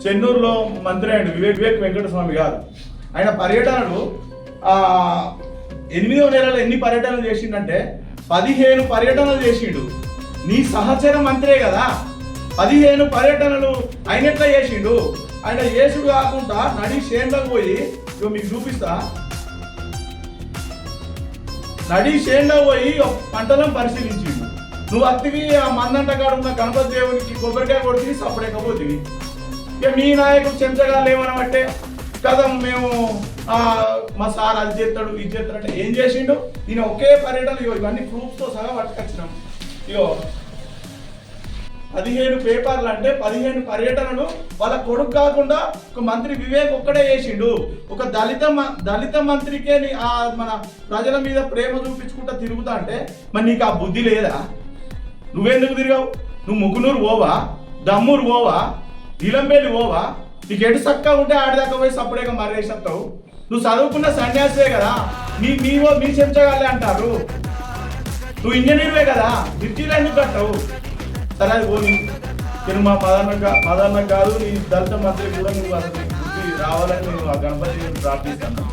చెన్నూరులో మంత్రి అయిన వివేక్ వెంకటస్వామి గారు ఆయన పర్యటనలు 8వ నెలలో ఎన్ని పర్యటనలు చేసిండంటే 15 పర్యటనలు చేసిండు. నీ సహచర మంత్రే కదా, 15 పర్యటనలు ఆయన ఎట్లా చేసిండు? ఆయన చేసుడు కాకుండా నడి చేనులకు పోయి మీకు చూపిస్తా, నడి చేనులో పోయి పంటలను పరిశీలించిండు. నువ్వు అత్తివి ఆ మందంట కాడు ఉన్న గణపతి దేవునికి కొబ్బరికాయ కొడుతుంది సపడకపోతుంది. ఇక మీ నాయకుడు చెంచగా లేవనబట్టే కదా మేము మా సార్ అది చేస్తాడు ఇది చేస్తాడు అంటే ఏం చేసిండు? ఈయన ఒకే పర్యటన ఇవన్నీ ప్రూఫ్తో సహా పట్టుకొచ్చినాం. ఇగో 15 పేపర్లు అంటే 15 పర్యటనలు వాళ్ళ కొడుకు కాకుండా ఒక మంత్రి వివేక్ ఒక్కడే చేసిండు. ఒక దళిత మంత్రికే మన ప్రజల మీద ప్రేమ చూపించుకుంటా తిరుగుతా అంటే మరి నీకు ఆ బుద్ధి లేదా? నువ్వెందుకు తిరిగావు? నువ్వు ముగ్గునూరు పోవా, దమ్మూరు పోవా, ఇలంపల్లి పోవా? నీకు ఎటు చక్కగా ఉంటే ఆడిదాకా పోయి సప్పుడేగా మరేసేస్తావు. నువ్వు చదువుకున్న సన్యాసే కదా, మీ చెంచగాలే అంటారు. నువ్వు ఇంజనీర్వే కదా, బ్రిడ్జీలు ఎందుకు కట్టావు? సరే అది పోనీ, నేను మా మదన్న కాదు నీ దళిత మంత్రి కూడా నువ్వు అసలు రావాలని నేను ఆ గణపతి ప్రార్థిస్తాను.